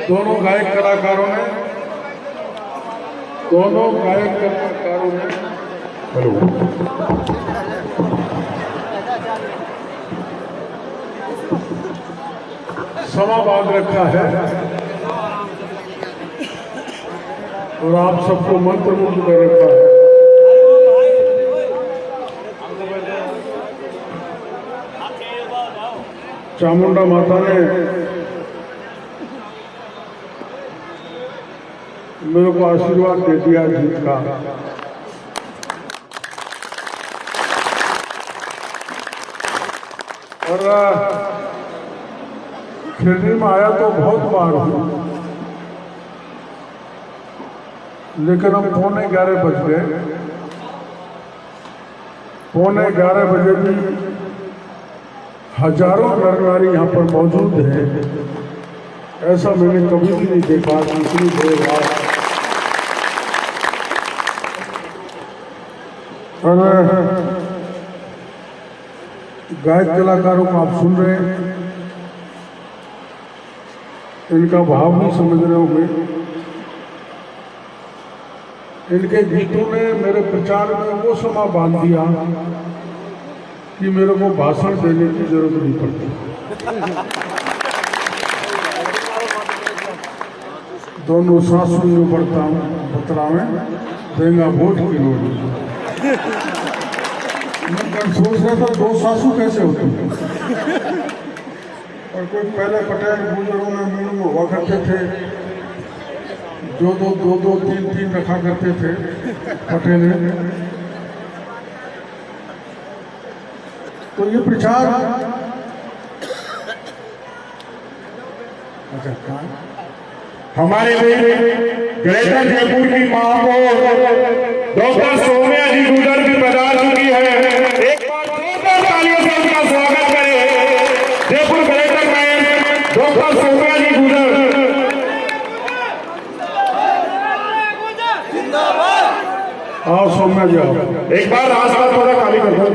दोनों गायक कलाकारों ने हेलो समा बांध रखा है और आप सबको मंत्रमुग्ध कर रखा है। चामुंडा माता ने मेरे को आशीर्वाद दे दिया जीत का। और खिरनी में आया तो बहुत बार हूँ, लेकिन हम 11:15 बज गए। 11:15 बजे भी हजारों नर नारी यहाँ पर मौजूद हैं। ऐसा मैंने कभी भी नहीं देखा। इतनी देर बाद और गायक कलाकारों को आप सुन रहे हैं, इनका भाव भी समझ रहे होंगे। इनके गीतों ने मेरे प्रचार में वो समा बांध दिया कि मेरे को भाषण देने की जरूरत नहीं पड़ती। दोनों सासू में पढ़ता हूँ पतरा में देंगा वोट की नोट। मैं सोच रहा था 2 सासू कैसे होती है। और कोई पहले पटेल बुजुर्गों में मूल में हुआ करते थे, जो 2 3 रखा करते थे पटेल। तो ये प्रचार अच्छा हमारे ग्रेटर जयपुर की महापौर डॉक्टर सोम्या जी गुजर भी पधार चुकी है। एक बार जोरदार तालियों से उनका स्वागत करें। जयपुर ग्रेटर में डॉक्टर सोम्या जी गुजर। आओ सोम्या जी आओ। एक बार रास्ता थोड़ा खाली कर दो।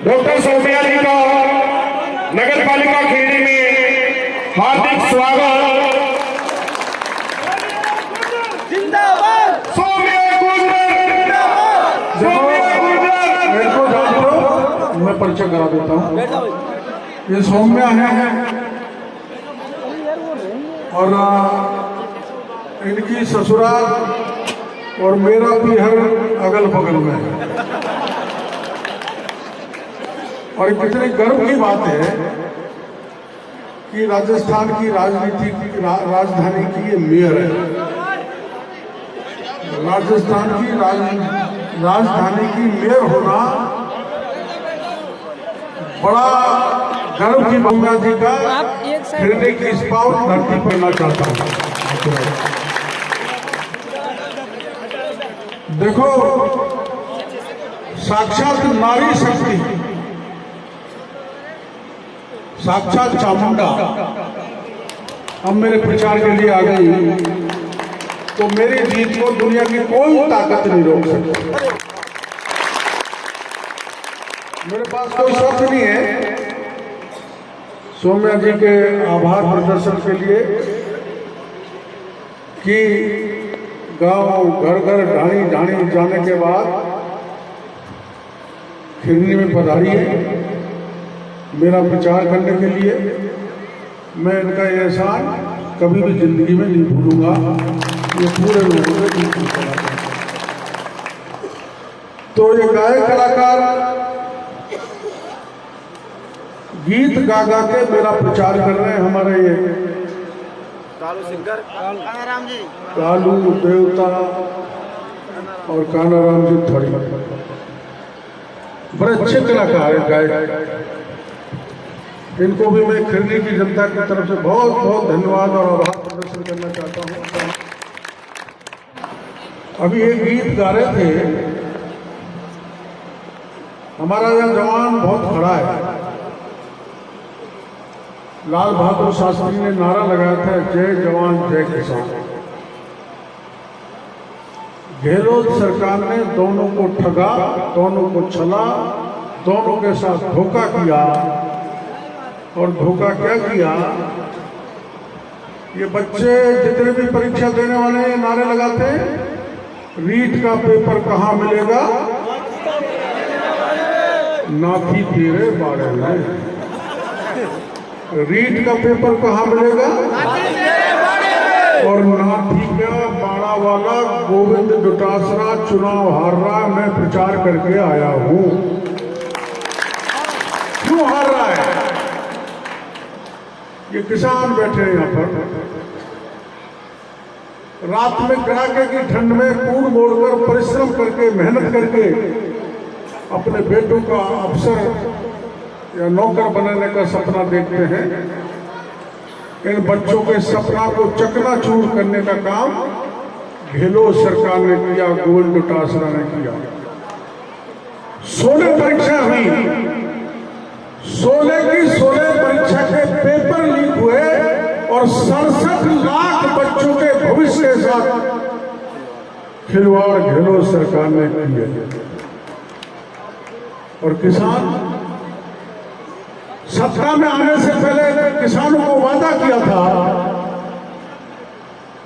डॉक्टर सोम्या जी का नगर पालिका खिरनी में हार्दिक स्वागत। मैं परिचय करा देता हूँ। ये सौम्या है और इनकी ससुराल और मेरा भी हर अगल बगल में है। और कितने गर्व की बात है कि राजस्थान की राजधानी की ये मेयर है। राजस्थान की राजधानी की मेयर होना बड़ा गर्व की गंगा जी का खिरनी की इस पावन धरती पर करना चाहता हूँ। देखो साक्षात नारी शक्ति, साक्षात चामुंडा अब मेरे प्रचार के लिए आ गई, तो मेरी जीत को दुनिया की कोई ताकत नहीं रोक सकती। मेरे पास कोई शौक नहीं है सोम्या जी के आभार प्रदर्शन के लिए कि गांव घर घर ढाणी ढाणी जाने के बाद खिरनी में पधारी है मेरा प्रचार करने के लिए। मैं इनका ये एहसान कभी भी जिंदगी में नहीं भूलूंगा। ये पूरे लोगों में बिल्कुल कलाकार। तो ये गायक कलाकार गीत गा गा के मेरा प्रचार कर रहे हैं। हमारे ये कालू सिंगर कानाराम जी, कालू देवता और कानाराम जी थोड़ी बड़े अच्छे कलाकार हैं गायक। इनको भी मैं खिरनी की जनता की तरफ से बहुत बहुत धन्यवाद और आभार प्रदर्शन करना चाहता हूँ। अभी ये गीत गा रहे थे, हमारा यह जवान बहुत खड़ा है। लाल बहादुर शास्त्री ने नारा लगाया था, जय जवान जय किसान। गहलोत सरकार ने दोनों को ठगा, दोनों को छला, दोनों के साथ धोखा किया और धोखा क्या किया, ये बच्चे जितने भी परीक्षा देने वाले हैं नारे लगाते हैं, रीट का पेपर कहाँ मिलेगा, नाथी तेरे बाड़े में। रीट का पेपर कहाँ मिलेगा, और नाथी का बाड़ा वाला गोविंद डोटासरा चुनाव हार रहा, मैं प्रचार करके आया हूं। क्यों हार रहा है? ये किसान बैठे हैं यहां पर, रात में कड़ाके की ठंड में कूद मोड़कर परिश्रम करके मेहनत करके अपने बेटों का अफसर या नौकर बनाने का सपना देखते हैं। इन बच्चों के सपना को चकनाचूर करने का काम गहलोत सरकार ने किया, गोविंद डोटासरा ने किया। 16 परीक्षा हुई, 16 की 16 परीक्षा के पेपर लीक हुए और 67 लाख बच्चों के भविष्य के साथ खिलवाड़ गहलोत सरकार ने किया। और किसान सत्ता में आने से पहले किसानों को वादा किया था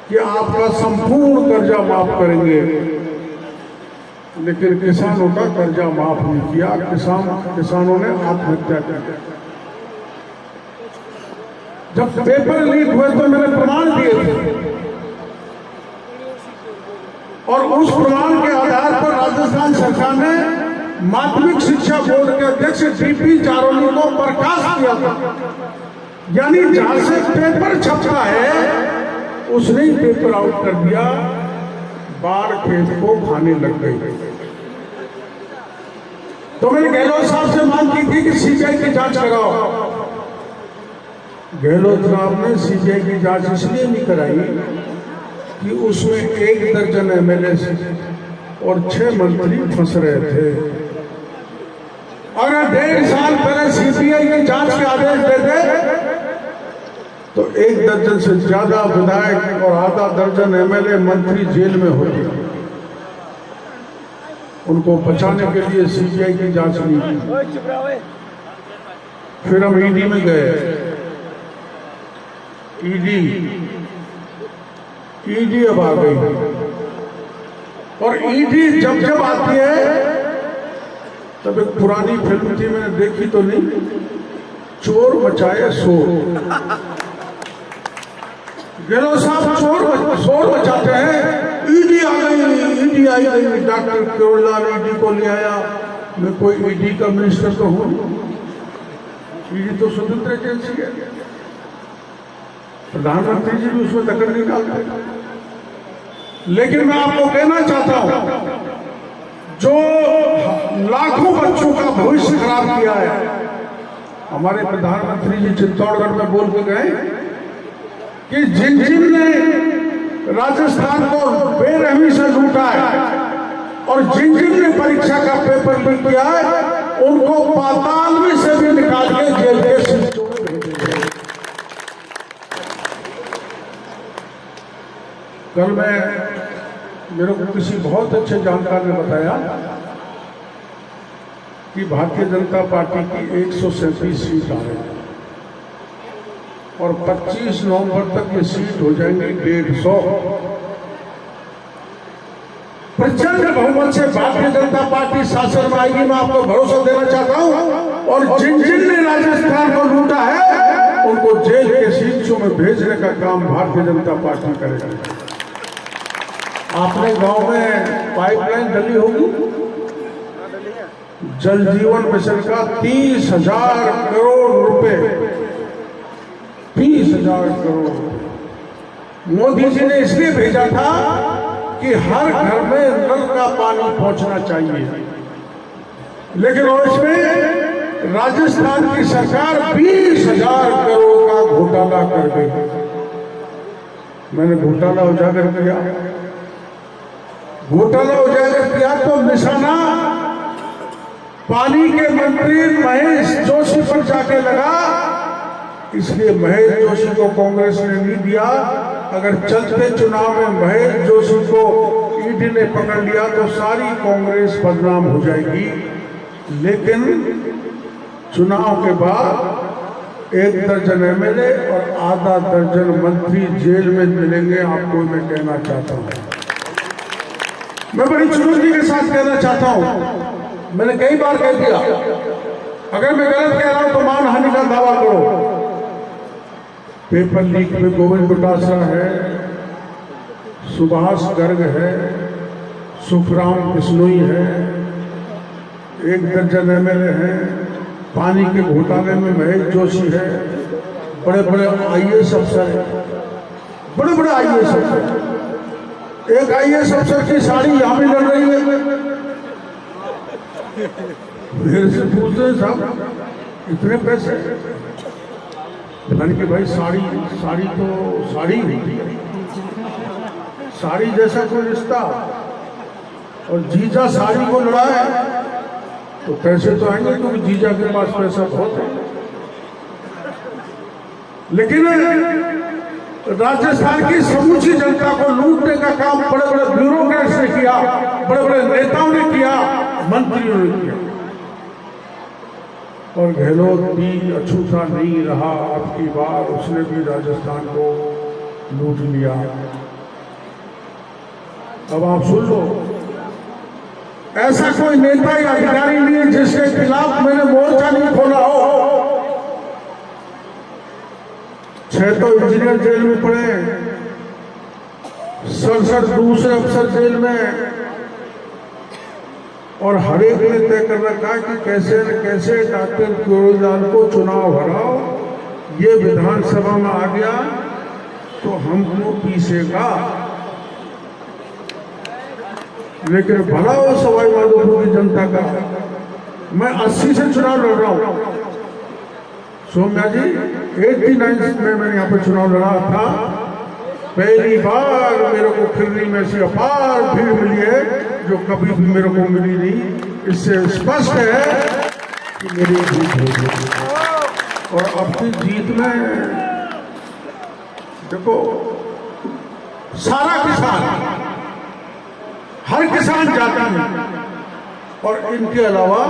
कि आपका संपूर्ण कर्जा माफ करेंगे, लेकिन किसानों का कर्जा माफ नहीं किया। किसानों ने आत्महत्या की। जब पेपर लीक हुए तो मैंने प्रमाण दिए थे, और उस प्रमाण के आधार पर राजस्थान सरकार ने माध्यमिक शिक्षा बोर्ड के अध्यक्ष डीपी जारोली को बर्खास्त किया था। यानी जहां से पेपर छपता है उसने ही पेपर आउट कर दिया, बाढ़ खेत को खाने लग गई। तो मैंने गहलोत साहब से मांग की थी कि सीबीआई की जांच कराओ। गहलोत साहब ने सीबीआई की जांच इसलिए नहीं कराई कि उसमें 1 दर्जन एमएलए और 6 मंत्री फंस रहे थे। अगर 1.5 साल पहले सीबीआई की जांच के आदेश देते तो 1 दर्जन से ज्यादा विधायक और आधा दर्जन एमएलए मंत्री जेल में होते। उनको बचाने के लिए सीबीआई की जांच नहीं की। फिर हम ईडी में गए। ईडी अब आ गई, और ईडी जब जब आती है, तब एक पुरानी फिल्म थी, मैंने देखी तो नहीं, चोर मचाए शोर। गहलोत साहब शोर मचाते हैं, ईडी आ गई, ईडी आई गई, डॉक्टर केवललाल ईडी को ले आया। मैं कोई ईडी का मिनिस्टर तो हूं, ईडी तो स्वतंत्र एजेंसी है, प्रधानमंत्री जी भी उसमें दखल नहीं डालते। लेकिन मैं आपको कहना चाहता हूं, जो लाखों बच्चों का भविष्य खराब किया है, हमारे प्रधानमंत्री जी चित्तौड़गढ़ में बोल के गए कि जिन ने राजस्थान को बेरहमी से लूटा है और जिन ने परीक्षा का पेपर लीक किया है, उनको पाताल में से भी निकाल के जेल के सीटों में भेजेंगे। कल मेरे को किसी बहुत अच्छे जानकार ने बताया कि भारतीय जनता पार्टी की 137 सीट आ रही है और 25 नवंबर तक ये सीट हो जाएंगी 150। प्रचंड बहुमत से भारतीय जनता पार्टी शासन में आएगी, मैं आपको भरोसा देना चाहता हूं। और जिन ने राजस्थान को लूटा है, उनको जेल के सीटों में भेजने का काम भारतीय जनता पार्टी करेगी। आपने गांव में पाइपलाइन डली होगी, जल जीवन मिशन का 30,000 करोड़ रुपए, 30,000 करोड़ मोदी जी ने इसलिए भेजा था कि हर घर में नल का पानी पहुंचना चाहिए। लेकिन इसमें राजस्थान की सरकार 20,000 करोड़ का घोटाला कर गई। मैंने घोटाला उजागर किया, तो निशाना पानी के मंत्री महेश जोशी पर जाके लगा। इसलिए महेश जोशी को कांग्रेस ने नहीं दिया। अगर चलते चुनाव में महेश जोशी को ईडी ने पकड़ लिया तो सारी कांग्रेस बदनाम हो जाएगी। लेकिन चुनाव के बाद 1 दर्जन एमएलए और आधा दर्जन मंत्री जेल में मिलेंगे, आपको मैं कहना चाहता हूं। मैं बड़ी चुनौती के साथ कहना चाहता हूं, मैंने कई बार कह दिया, अगर मैं गलत कह रहा हूं तो मानहानि का दावा करो। पेपर लीक में गोविंद डोटासरा है, सुभाष गर्ग है, सुखराम बिश्नोई है, 1 दर्जन एमएलए हैं, पानी के घोटाले में महेश जोशी है, बड़े बड़े आईएएस अफसर हैं, बड़े बड़े आईएएस अफसर। एक आईएएस अफसर की साड़ी यहां भी लड़ रही है, मेरे से पूछते हैं साहब इतने पैसे, कि भाई साड़ी तो साड़ी होती है, साड़ी जैसा कोई रिश्ता, और जीजा साड़ी को लड़ाए तो पैसे तो आएंगे क्योंकि जीजा के पास पैसा बहुत है। लेकिन राजस्थान की समूची जनता को लूटने का काम बड़े बड़े ब्यूरोक्रेट्स ने किया, बड़े बड़े नेताओं ने किया, मंत्रियों ने किया, और गहलोत भी अछूता नहीं रहा। अब की बार उसने भी राजस्थान को लूट लिया। अब आप सुन लो, ऐसा कोई नेता या अधिकारी नहीं है जिसके खिलाफ मैंने मोर्चा नहीं खोला हो। 6 तो इंजीनियर जेल में पड़े, 67 दूसरे अफसर जेल में, और हर एक ने तय कर रखा है कि कैसे न कैसे डॉक्टर केजरीवाल को चुनाव हराओ, ये विधानसभा में आ गया तो हमको पीसेगा। लेकिन भला हो सवाई माधोपुर की जनता का, मैं 80 से चुनाव लड़ रहा हूं। सोम्या जी 89 में मैंने यहाँ पे चुनाव लड़ा था, पहली बार मेरे को खिरनी में से अपार भीड़ मिली है जो कभी भी मेरे को मिली नहीं। इससे स्पष्ट है कि मेरी जीत होगी। और अब की जीत में देखो, सारा किसान, हर किसान जाता है, और इनके अलावा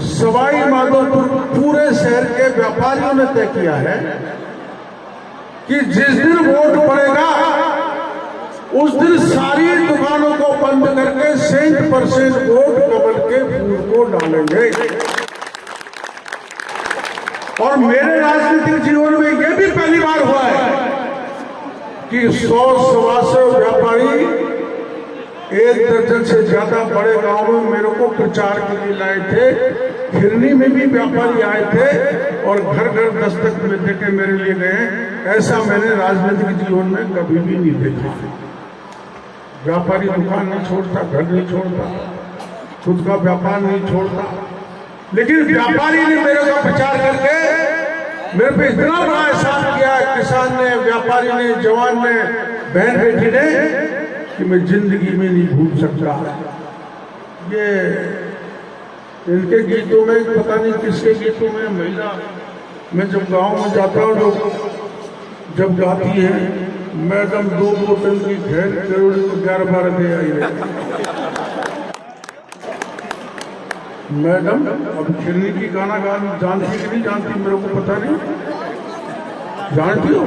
सवाई माधोपुर पूरे शहर के व्यापारियों ने तय किया है कि जिस दिन वोट पड़ेगा उस दिन सारी दुकानों को बंद करके 100% वोट कमल के फूल को डालेंगे। और मेरे राजनीतिक जीवन में यह भी पहली बार हुआ है कि 100-125 व्यापारी 1 दर्जन से ज्यादा बड़े गांव में मेरे को प्रचार के लिए लाए थे। खिरनी में भी व्यापारी आए थे और घर घर दस्तक में देके मेरे लिए गए। ऐसा मैंने राजनीतिक जीवन में कभी भी नहीं देखा। व्यापारी दुकान नहीं छोड़ता, घर नहीं छोड़ता, खुद का व्यापार नहीं छोड़ता, लेकिन व्यापारी ने मेरे का प्रचार करके मेरे पे इतना बड़ा एहसान किया, किसान ने, व्यापारी ने, जवान ने, बहन बेटी ने, कि मैं जिंदगी में नहीं भूल सकता। ये इनके गीतों में, पता नहीं किसके गीतों में, महिला, मैं जब गांव में जाता हूँ लोग जब गाती है, मैडम 2 बोतल की घेर करोड़ 11-12 दे आई है। मैडम अब खिरनी की गाना जानती कि नहीं जानती मेरे को पता नहीं, जानती हो?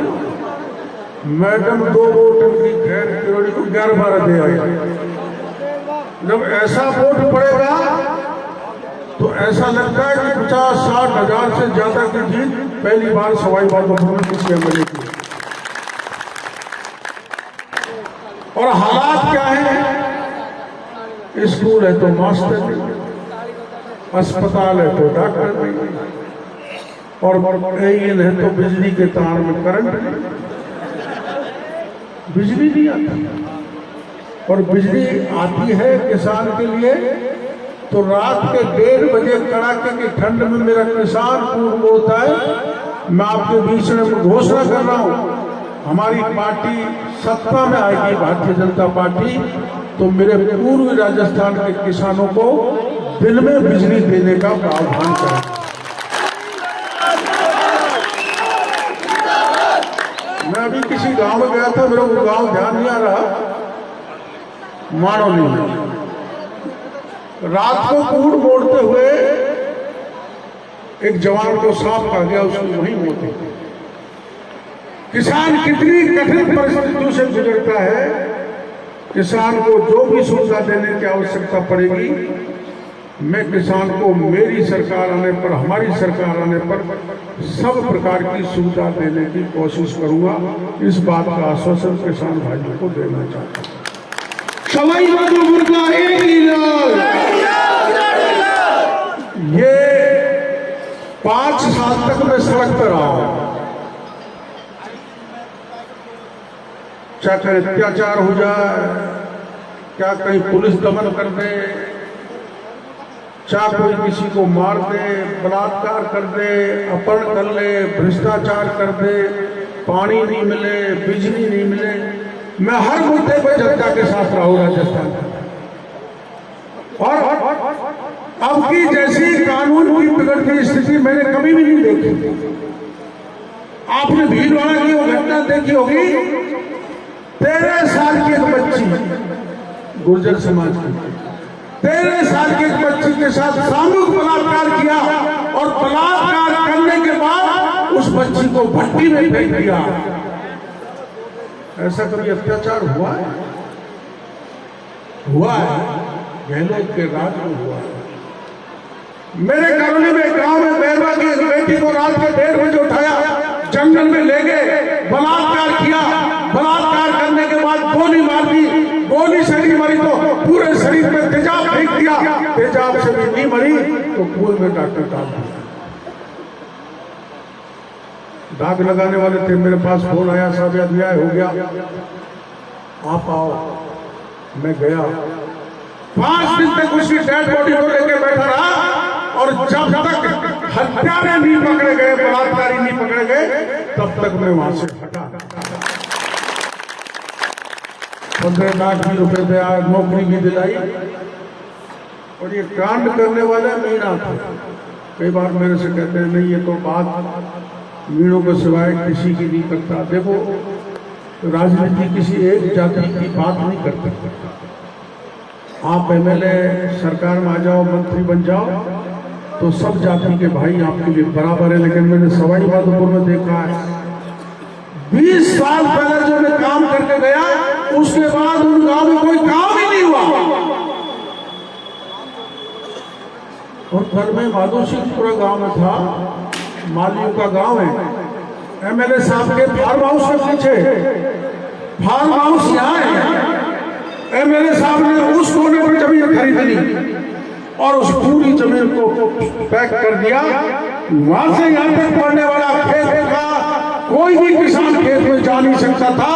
मैडम 2 बोतल की घेर करोड़ को 11-12 दे आई। जब ऐसा वोट पड़ेगा तो ऐसा लगता है कि 50-60 हजार से ज्यादा की जीत पहली बार सवाई माधोपुर में किसी एमएलए की। और हालात क्या है? स्कूल है तो मास्टर नहीं, अस्पताल है तो डॉक्टर नहीं, और एन है तो बिजली के तार में करंट नहीं, बिजली नहीं आती। और बिजली आती है किसान के लिए तो रात के 1:30 बजे कड़ाके की ठंड में मेरा किसान पूर्ण बोलता है। मैं आपके बीच में घोषणा कर रहा हूं, हमारी पार्टी सत्ता में आएगी, भारतीय जनता पार्टी, तो मेरे पूर्व राजस्थान के किसानों को दिन में बिजली देने का प्रावधान करें। मैं अभी किसी गांव में गया था, मेरे को गांव ध्यान नहीं आ रहा, मानोली में, रात को कूड़ मोड़ते हुए एक जवान को सांप खा गया, उसकी वहीं मौत हो गई। किसान कितनी कठिन परिस्थितियों से गुजरता है, किसान को जो भी सुविधा देने की आवश्यकता पड़ेगी, मैं किसान को मेरी सरकार आने पर, हमारी सरकार आने पर सब प्रकार की सुविधा देने की कोशिश करूंगा। इस बात का आश्वासन किसान भाइयों को देना चाहता हूं। सवाई माधोपुर का एक ही लाल। ये 5 साल तक मैं सड़क पर रहा हूं, चाहे कहीं अत्याचार हो जाए, क्या कहीं पुलिस दमन कर दे, चाहे कोई किसी को मार दे, बलात्कार कर दे, अपहरण कर ले, भ्रष्टाचार कर दे, पानी नहीं मिले, बिजली नहीं मिले, मैं हर मुद्दे पर जनता के साथ रहा हूं राजस्थान का। और अब की जैसी कानून की बिगड़ती स्थिति मैंने कभी भी नहीं देखी। आपने भीलवाड़ा की वो घटना देखी होगी, 13 साल की एक बच्ची, गुर्जर समाज की 13 साल की एक बच्ची के साथ सामूहिक बलात्कार किया और बलात्कार करने के बाद उस बच्ची को भट्टी में फेंक दिया। ऐसा कभी अत्याचार हुआ है? हुआ है, गहलोत के राज में हुआ है। मेरे कॉलोनी में गांव में बैरवा की बेटी को रात के 1:30 बजे उठाया, जंगल में ले गए, बलात्कार किया, बलात्कार करने के बाद गोली मार दी, गोली से नहीं मरी तो पूरे शरीर में तेजाब फेंक दिया, तेजाब से भी नहीं मरी तो कुएं में डॉक्टर डाल दिया। दाग लगाने वाले थे, मेरे पास फोन आया, साहब अन्याय हो गया, आप आओ। मैं गया, 5 दिन तक उसकी डेड बॉडी को लेकर बैठा रहा और जब तक हत्यारे नहीं पकड़े गए, बलात्कारी नहीं पकड़े गए, तब तक मैं वहां से हटा। 15 लाख रुपए दिया, नौकरी भी दिलाई। और ये कांड करने वाले मीणा थे। कई बार मेरे से कहते हैं नहीं ये तो बात मीणों को सिवाय किसी की नहीं करता। देखो राजनीति किसी एक जाति की बात नहीं करती। आप एमएलए सरकार में आ जाओ, मंत्री बन जाओ तो सब जाति के भाई आपके लिए बराबर है। लेकिन मैंने सवाई माधोपुर में देखा है, 20 साल पहले जो मैं काम करके गया उसके बाद उन गांव में कोई काम ही नहीं हुआ। और कल मैं माधो सिंहपुरा गांव में था, मालियों का गांव है, एमएलए साहब के फार्म हाउस के पीछे, फार्म हाउस यहाँ है, एमएलए साहब ने उस कोने पर जमीन खरीद ली और उस पूरी जमीन को पैक कर दिया। वहां से यहां तक पड़ने वाला खेत था, कोई भी किसान खेत में जा नहीं सकता था।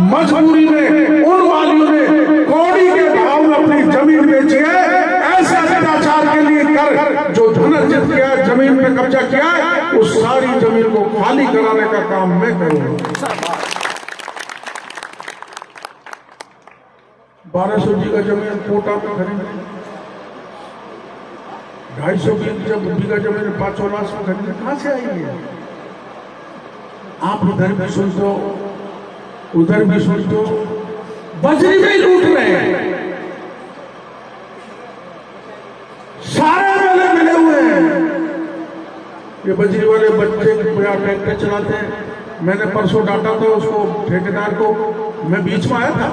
मजबूरी में उन वालियों ने कौड़ी के भाव में अपनी जमीन बेची है। ऐसे अत्याचार के लिए कर जो धन अर्जित किया, जमीन पे कब्जा किया है, उस सारी जमीन को खाली कराने का काम मैं करूंगा। 1200 जी का जमीन कोटा में खरीदी, 250 बीघा जमीन 5 लाख में खरीदी, कहां से आई है? आप इधर भी सुनते हो, उधर भी सुनते हो, बजरी में लूट रहे हैं। सारे मेले मिले हुए हैं। ये बजरी वाले बच्चे ट्रैक्टर चलाते हैं। मैंने परसों डांटा था उसको, ठेकेदार को, मैं बीच में आया था।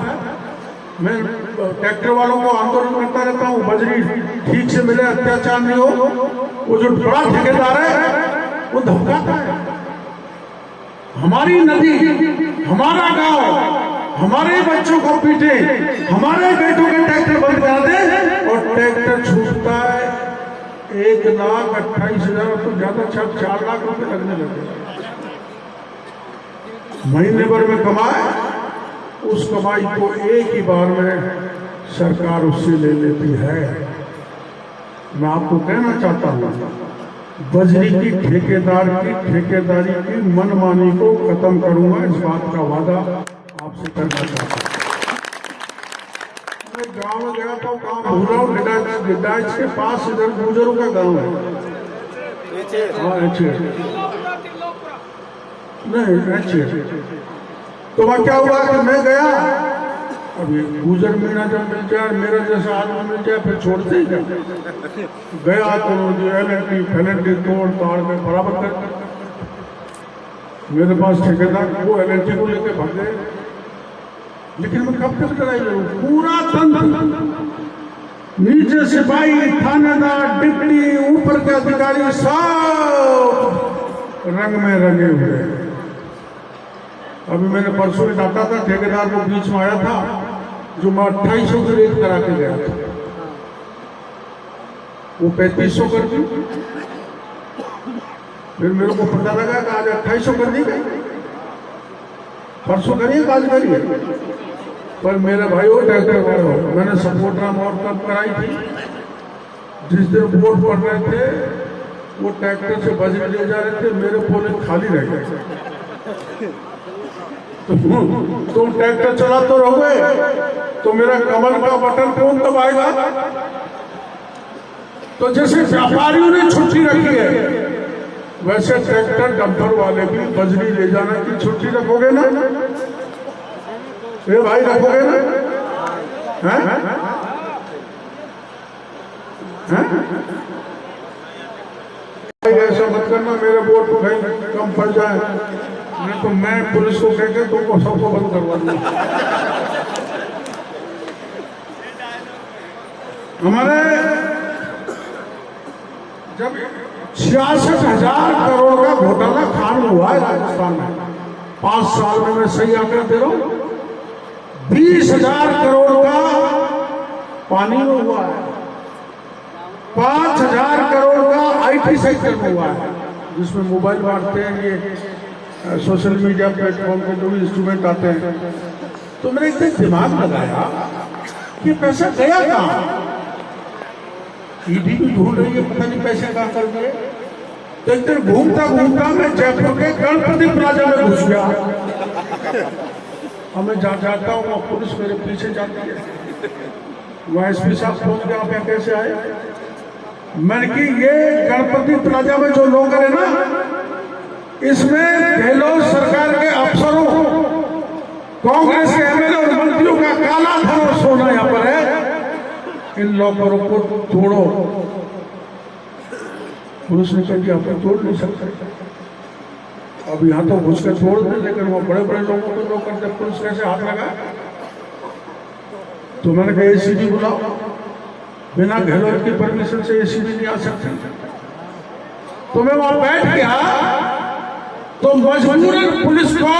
मैं ट्रैक्टर वालों को आंदोलन करता रहता हूँ, बजरी ठीक से मिले, अत्याचार नहीं हो। वो जो बड़ा ठेकेदार है वो धमकाता है। हमारी नदी, हमारा गांव, हमारे बच्चों को पीटे, हमारे बेटों के ट्रैक्टर बंद कर दे और ट्रैक्टर छूटता है 1,28,000 तो ज्यादा, 4 लाख रुपए लगने लगे। महीने भर में कमाए, उस कमाई को एक ही बार में सरकार उससे ले लेती है। मैं आपको कहना चाहता हूं, बजरी की ठेकेदारी की मनमानी को खत्म करूंगा, इस बात का वादा आपसे करना चाहता हूं। मैं गांव में गया था, गांव भूला हूं, लिडाइच के पास, इधर गुजरों का गांव है। हाँ अच्छे नहीं अच्छे। तो वह क्या हुआ कि मैं गया अभी गुजर मीना जब मिल जाए, मेरा जैसा आदमी मिल जाए, फिर छोड़ते ही क्या? गया तो एलएनटी फैलेंटी तोड़ ताड़ में बराबर कर। मेरे पास ठेकेदार वो एलएनटी को लेके भाग गए, लेकिन मैं कब तक लड़ाई लड़ूं? पूरा तंत्र, नीचे सिपाही, थानेदार, डिप्टी, ऊपर के अधिकारी सब रंग में रंगे हुए। अभी मैंने परसों ही डांटा था, ठेकेदार को बीच में आया था जो मैं 2800 की रेट करा के गया था, वो 3500 कर दी। फिर मेरे को पता लगा कि आज 2800 कर दी गई, परसों करिए आज करिए। पर मेरे भाई वो ट्रैक्टर वाले हो, मैंने सपोर्ट राम और कब कराई थी, जिस दिन वोट पड़ रहे थे वो ट्रैक्टर से बजरी ले जा रहे थे, मेरे पोले खाली रह गए। तुम ट्रैक्टर चला तो रहोगे तो मेरा कमल का बटन कौन दबाएगा? तो जैसे व्यापारियों ने छुट्टी रखी है, वैसे ट्रैक्टर डंपर वाले भी बजरी ले जाने की छुट्टी रखोगे ना? ये भाई रखोगे ना? हैं? ऐसा मत करना मेरे वोट को कहीं कम पड़ जाए, नहीं तो मैं पुलिस को कह के तुमको सबको बंद करवा दूंगा। हमारे जब 66,000 करोड़ का घोटाला खान हुआ है राजस्थान में, 5 साल में मैं सही आंकड़ा दे रहा हूं, 20,000 करोड़ का पानी में हुआ है, 5,000 करोड़ का आईटी सेक्टर में हुआ है, जिसमें मोबाइल बांटते हैं, ये सोशल मीडिया प्लेटफॉर्म पे जो भी इंस्ट्रूमेंट आते हैं। तो मैंने एक दिन दिमाग लगाया कि पैसा गया कहाँ? ईडी भी ढूंढ रही है, पता नहीं पैसे कहाँ कर गए। तो एक दिन घूमता घूमता मैं जयपुर के गणपति प्लाजा में घुस गया। अब मैं जाता हूँ, वहाँ पुलिस मेरे पीछे जाती है, वहाँ एसपी साहब पहुंच गया, आप कैसे आए? मैंने कि ये गणपति प्लाजा में जो लोग है ना, इसमें गहलोत सरकार के अफसरों, कांग्रेस के एमएलए और मंत्रियों का काला धन और सोना यहाँ पर है, इन लॉकरों को तोड़ो। पुलिस ने कहा कि आप तोड़ नहीं सकते, अब यहाँ तो घुस के तोड़ दे, लेकिन वो बड़े बड़े लोगों को लोग करते, पुलिस कैसे हाथ लगा? तो मैंने कहा एसीबी बुलाओ, बिना गहलोत की परमिशन से एसीबी नहीं आ सकती। तो मैं वहां बैठ गया, तो मजबूरन पुलिस को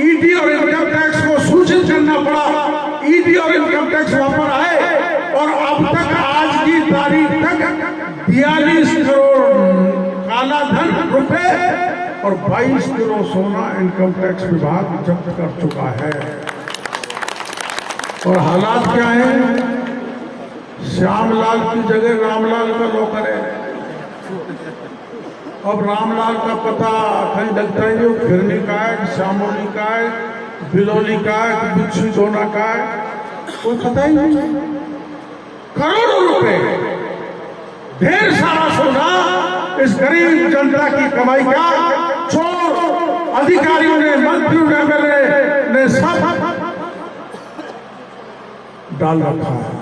ईडी और इनकम टैक्स को सूचित करना पड़ा। ईडी और इनकम टैक्स वहां पर आए और अब तक आज की तारीख तक 42 करोड़ काला धन रुपए और 22 किलो सोना इनकम टैक्स विभाग जब्त कर चुका है। और हालात क्या है? श्यामलाल की जगह रामलाल का लॉकर है। अब रामलाल का पता कहीं लगता है, जो फिरनी का है, श्यामोली का है, बिलोली का है, बिच्छू जोना का है, कोई पता ही नहीं। करोड़ों रुपए, ढेर सारा सोना इस गरीब जनता की कमाई का चोर अधिकारियों ने, मंत्रियों ने, एमएलए ने सब डाल रखा है।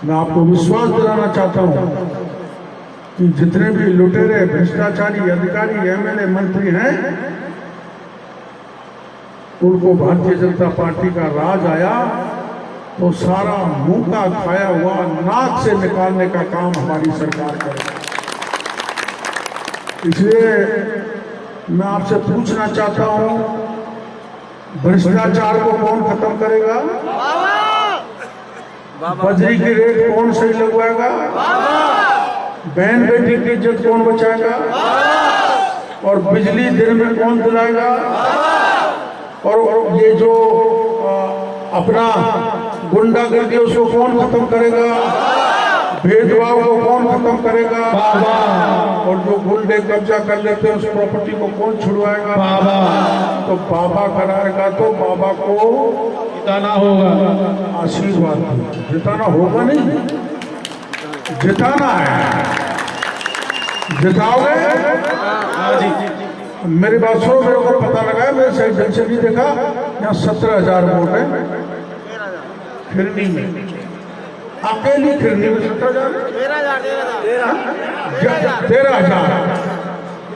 मैं आपको विश्वास दिलाना चाहता हूं कि जितने भी लुटेरे, भ्रष्टाचारी अधिकारी, एमएलए, मंत्री हैं, उनको भारतीय जनता पार्टी का राज आया तो सारा मुंह का खाया हुआ नाक से निकालने का काम हमारी सरकार करे। इसलिए मैं आपसे पूछना चाहता हूं, भ्रष्टाचार को कौन खत्म करेगा? बजरी की रेट कौन सही लगवाएगा? बहन बेटी की इज्जत कौन बचाएगा? और बिजली दिन में कौन दिलाएगा? और ये जो अपना गुंडागर्दी उसको कौन खत्म करेगा? भेदभाव को कौन खत्म करेगा? और जो गुंडे कब्जा कर लेते हैं उस प्रॉपर्टी को कौन छुड़वाएगा? तो बाबा कराएगा, तो बाबा को जिताना होगा। आशीर्वाद जिताना होगा नहीं, जिताना है। जिताओगे? मेरी बात सुनो, मेरे को पता लगा है, मैंने सही ढंग से नहीं देखा, यहाँ 17,000 वोट है 13,000 खिरनी में, अकेली खिरनी में 17,000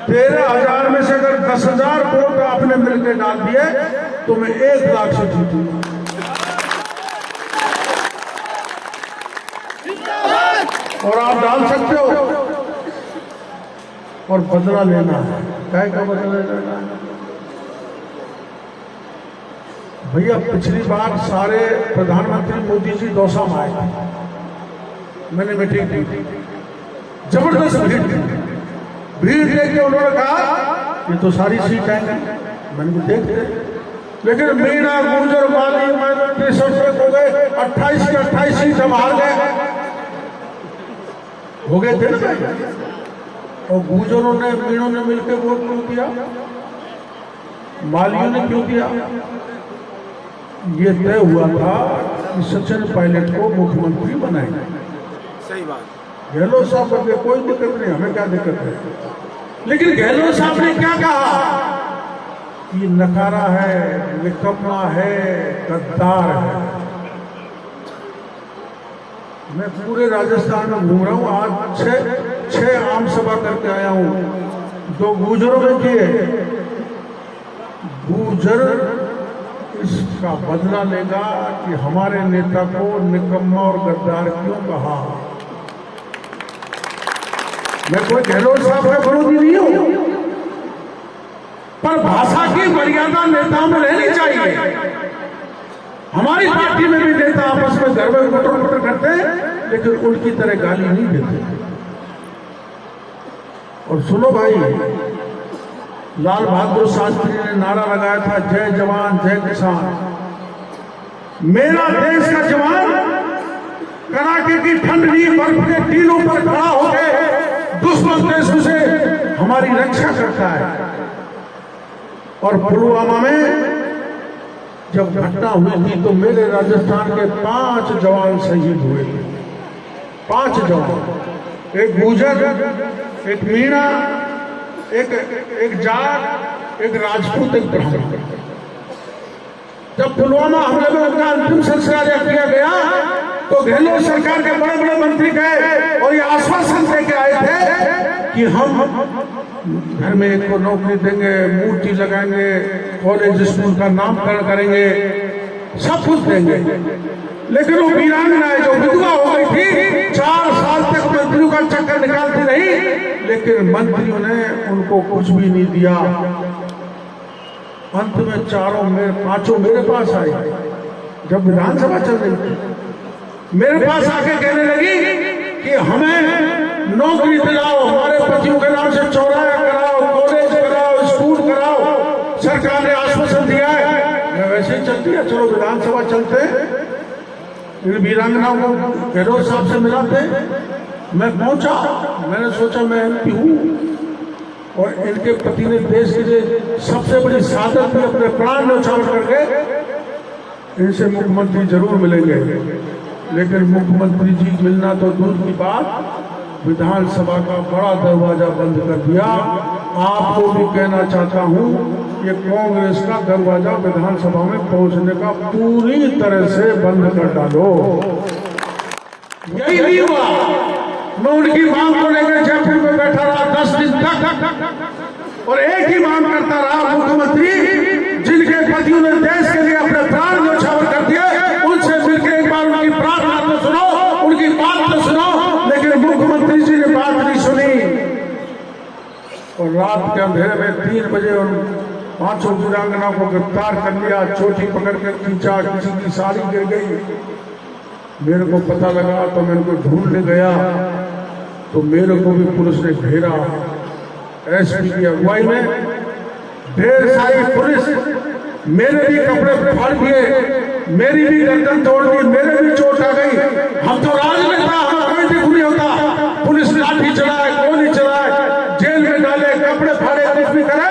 13,000 में से अगर 10,000 वोट आपने मिलकर डाल दिए तो मैं 1 लाख से जीतूंगा। और आप डाल सकते हो और बदला लेना है। क्या का बदला लेना है भैया? पिछली बार सारे प्रधानमंत्री मोदी जी दौसा में आए थे, मैंने मीटिंग की, जबरदस्त भीड़ थी। भीड़ देख के उन्होंने कहा ये तो सारी सीट है, मैंने भी देखते, लेकिन मीणा गुर्जर वाली माइनॉरिटी सब हो गए, 28 की 28 सीट हम हार गए, हो गए थे ना। और गुर्जरों ने मीणों ने मिलकर वोट क्यों दिया, मालियों ने क्यों दिया? ये तय हुआ था कि सचिन पायलट को मुख्यमंत्री बनाएंगे। सही बात। गहलोत साहब करके कोई दिक्कत नहीं, हमें क्या दिक्कत है, लेकिन गहलोत साहब ने क्या कहा? ये नकारा है, निकम्मा है, गद्दार है। मैं पूरे राजस्थान में घूम रहा हूँ, आज 6 आम सभा करके आया हूँ, 2 गुर्जरों में किए। गुर्जर इसका बदला लेगा कि हमारे नेता को निकम्मा और गद्दार क्यों कहा। मैं कोई गहलोत साहब का विरोधी नहीं हूं, पर भाषा की मर्यादा नेताओं में रहनी चाहिए। हमारी पार्टी में भी नेता आपस में घर में पटर करते हैं, लेकिन उनकी तरह गाली नहीं देते। और सुनो भाई, लाल बहादुर शास्त्री ने नारा लगाया था, जय जवान जय किसान। मेरा देश का जवान कड़ाके की ठंडी बर्फ के टीलों पर खड़ा होकर दुश्मन देशों से हमारी रक्षा करता है। और पुलवामा में जब घटना हुई थी तो मेरे राजस्थान के 5 जवान शहीद हुए थे। 5 जवान, एक गुर्जर, एक मीणा, एक जाट, एक राजपूत, एक ब्राह्मण। जब पुलवामा हमले में उनका अंतिम संस्कार किया गया तो गहलोत सरकार के बड़े बड़े मंत्री गए और ये आश्वासन देके आए थे कि हम घर में एक को नौकरी देंगे, मूर्ति लगाएंगे, कॉलेज स्कूल का नामकरण करेंगे, सब कुछ देंगे। लेकिन वो वीरांगनाएं जो विधवा हो गई थी, 4 साल तक मंत्रियों का चक्कर निकालती रही, लेकिन मंत्रियों ने उनको कुछ भी नहीं दिया। अंत में 5 मेरे पास आए जब विधानसभा चल रही थी, मेरे पास आके कहने लगी कि हमें नौकरी दिलाओ, हमारे पतियों के नाम से चौराहा कराओ, कॉलेज कराओ, स्कूल कराओ, सरकार ने आश्वासन दिया है। मैं वैसे ही चलती है, चलो विधानसभा चलते, इन वीरांगनाओं को गहलोत साहब से मिलाते। मैं पहुंचा, मैंने सोचा मैं MP हूं और इनके पति ने देश के लिए सबसे बड़ी साधन भी अपने प्राण न्यौछावर करके, इनसे मुख्यमंत्री जरूर मिलेंगे। लेकिन मुख्यमंत्री जी मिलना तो दूर की बात, विधानसभा का बड़ा दरवाजा बंद कर दिया। आपको भी कहना चाहता हूं, ये कांग्रेस का दरवाजा विधानसभा में पहुंचने का पूरी तरह से बंद कर डालो। यही नहीं हुआ, मैं उनकी मांग को लेकर जयपुर में बैठा रहा 10 दिन तक और एक ही मांग करता रहा, मुख्यमंत्री जिनके पतियों ने देश के लिए अपने प्राण न्यौछावर कर दिए, उनसे मिलकर एक बार उनकी प्रार्थना तो सुनो, उनकी बात तो सुनो। लेकिन मुख्यमंत्री जी ने बात नहीं सुनी और रात के अंधेरे में 3 बजे उन 5 वीरांगनाओं को गिरफ्तार कर लिया, चोटी पकड़ कर खींचा, किसी की साड़ी गिर गई। मेरे को पता लगा तो मैं उनको ढूंढने गया तो मेरे को भी पुलिस ने घेरा। SP की अगुवाई में ढेर सारी पुलिस, मेरे भी कपड़े फाड़ दिए, मेरी भी गर्दन तोड़ दी, मेरे भी चोट आ गई। हम तो राजनेता, हमें कोई दुख नहीं होता। पुलिस लाठी चलाए, गोली चलाए, जेल में डाले, कपड़े फाड़े, कुछ भी करे,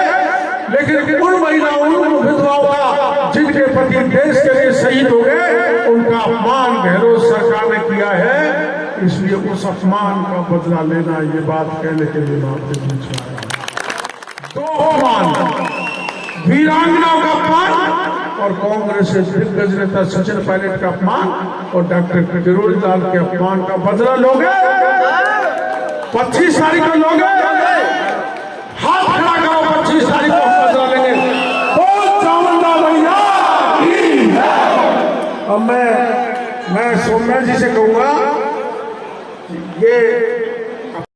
लेकिन उन महिलाओं, उन विधवाओं का जिनके पति देश के लिए शहीद हो गए, उनका अपमान गहलोत सरकार ने किया है। इसलिए उस अपमान का बदला लेना, ये बात कहने के लिए मैं आपके बीच में आया। 2 अपमान, वीरांगनाओं का अपमान और कांग्रेस के दिग्गज नेता सचिन पायलट का अपमान और डॉक्टर किरोड़ी लाल के अपमान का बदला लोगे? 25 तारीख को लोगे? हाथ खड़ा करो, 25 तारीख को बदला लेंगे। बोल चामुंडा मैया की जय। अब मैं सौम्या जी से कहूंगा, ये